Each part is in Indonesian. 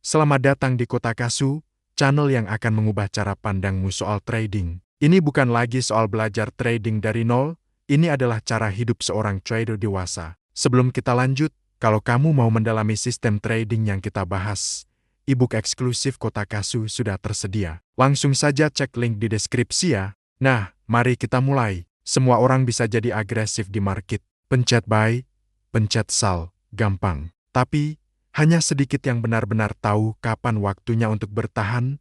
Selamat datang di Kotakasu, channel yang akan mengubah cara pandangmu soal trading. Ini bukan lagi soal belajar trading dari nol, ini adalah cara hidup seorang trader dewasa. Sebelum kita lanjut, kalau kamu mau mendalami sistem trading yang kita bahas, e-book eksklusif Kotakasu sudah tersedia. Langsung saja cek link di deskripsi ya. Nah, mari kita mulai. Semua orang bisa jadi agresif di market. Pencet buy, pencet sell, gampang. Tapi, hanya sedikit yang benar-benar tahu kapan waktunya untuk bertahan,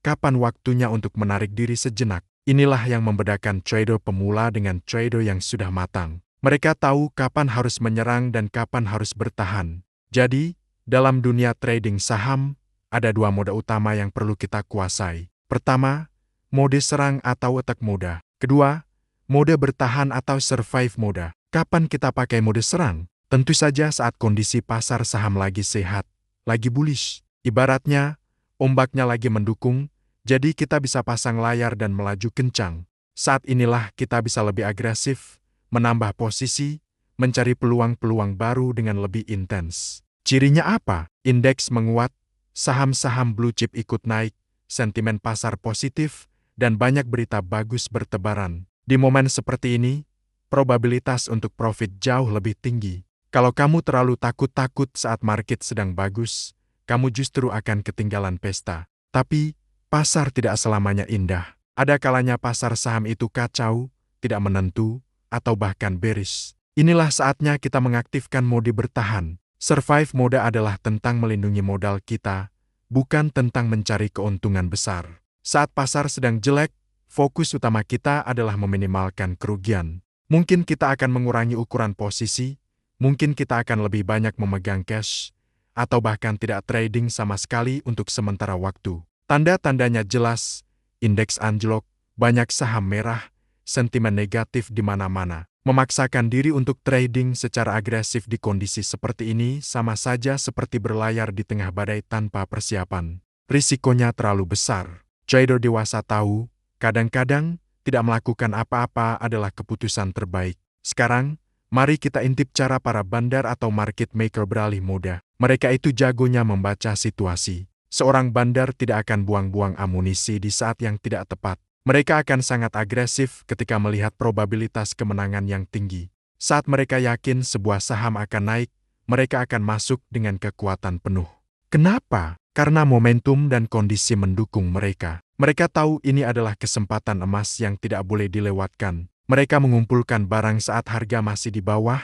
kapan waktunya untuk menarik diri sejenak. Inilah yang membedakan trader pemula dengan trader yang sudah matang. Mereka tahu kapan harus menyerang dan kapan harus bertahan. Jadi, dalam dunia trading saham, ada dua mode utama yang perlu kita kuasai. Pertama, mode serang atau attack mode. Kedua, mode bertahan atau survive mode. Kapan kita pakai mode serang? Tentu saja saat kondisi pasar saham lagi sehat, lagi bullish. Ibaratnya, ombaknya lagi mendukung, jadi kita bisa pasang layar dan melaju kencang. Saat inilah kita bisa lebih agresif, menambah posisi, mencari peluang-peluang baru dengan lebih intens. Cirinya apa? Indeks menguat, saham-saham blue chip ikut naik, sentimen pasar positif, dan banyak berita bagus bertebaran. Di momen seperti ini, probabilitas untuk profit jauh lebih tinggi. Kalau kamu terlalu takut-takut saat market sedang bagus, kamu justru akan ketinggalan pesta. Tapi, pasar tidak selamanya indah. Ada kalanya pasar saham itu kacau, tidak menentu, atau bahkan bearish. Inilah saatnya kita mengaktifkan mode bertahan. Survive mode adalah tentang melindungi modal kita, bukan tentang mencari keuntungan besar. Saat pasar sedang jelek, fokus utama kita adalah meminimalkan kerugian. Mungkin kita akan mengurangi ukuran posisi, mungkin kita akan lebih banyak memegang cash, atau bahkan tidak trading sama sekali untuk sementara waktu. Tanda-tandanya jelas, indeks anjlok, banyak saham merah, sentimen negatif di mana-mana. Memaksakan diri untuk trading secara agresif di kondisi seperti ini sama saja seperti berlayar di tengah badai tanpa persiapan. Risikonya terlalu besar. Trader dewasa tahu, kadang-kadang tidak melakukan apa-apa adalah keputusan terbaik. Sekarang, mari kita intip cara para bandar atau market maker beralih mode. Mereka itu jagonya membaca situasi. Seorang bandar tidak akan buang-buang amunisi di saat yang tidak tepat. Mereka akan sangat agresif ketika melihat probabilitas kemenangan yang tinggi. Saat mereka yakin sebuah saham akan naik, mereka akan masuk dengan kekuatan penuh. Kenapa? Karena momentum dan kondisi mendukung mereka. Mereka tahu ini adalah kesempatan emas yang tidak boleh dilewatkan. Mereka mengumpulkan barang saat harga masih di bawah,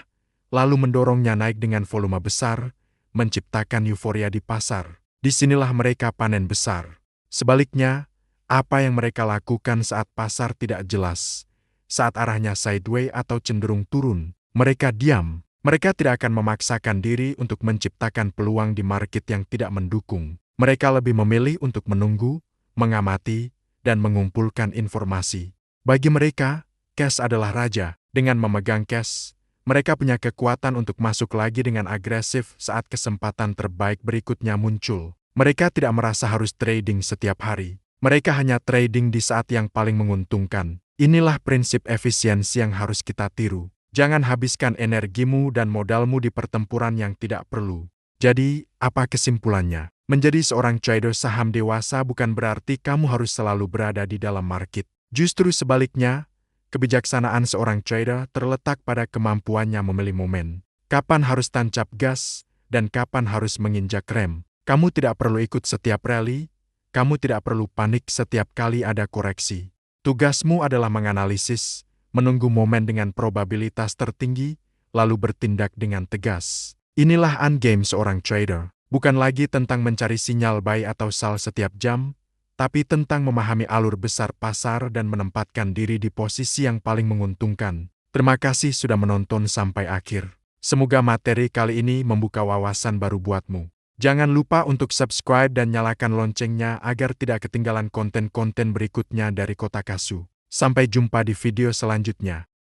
lalu mendorongnya naik dengan volume besar, menciptakan euforia di pasar. Disinilah mereka panen besar. Sebaliknya, apa yang mereka lakukan saat pasar tidak jelas, saat arahnya sideways atau cenderung turun, mereka diam. Mereka tidak akan memaksakan diri untuk menciptakan peluang di market yang tidak mendukung. Mereka lebih memilih untuk menunggu, mengamati, dan mengumpulkan informasi. Bagi mereka, cash adalah raja. Dengan memegang cash, mereka punya kekuatan untuk masuk lagi dengan agresif saat kesempatan terbaik berikutnya muncul. Mereka tidak merasa harus trading setiap hari. Mereka hanya trading di saat yang paling menguntungkan. Inilah prinsip efisiensi yang harus kita tiru. Jangan habiskan energimu dan modalmu di pertempuran yang tidak perlu. Jadi, apa kesimpulannya? Menjadi seorang trader saham dewasa bukan berarti kamu harus selalu berada di dalam market. Justru sebaliknya, kebijaksanaan seorang trader terletak pada kemampuannya memilih momen. Kapan harus tancap gas, dan kapan harus menginjak rem. Kamu tidak perlu ikut setiap rally, kamu tidak perlu panik setiap kali ada koreksi. Tugasmu adalah menganalisis, menunggu momen dengan probabilitas tertinggi, lalu bertindak dengan tegas. Inilah endgame seorang trader. Bukan lagi tentang mencari sinyal buy atau sell setiap jam, tapi tentang memahami alur besar pasar dan menempatkan diri di posisi yang paling menguntungkan. Terima kasih sudah menonton sampai akhir. Semoga materi kali ini membuka wawasan baru buatmu. Jangan lupa untuk subscribe dan nyalakan loncengnya agar tidak ketinggalan konten-konten berikutnya dari Kotakasu. Sampai jumpa di video selanjutnya.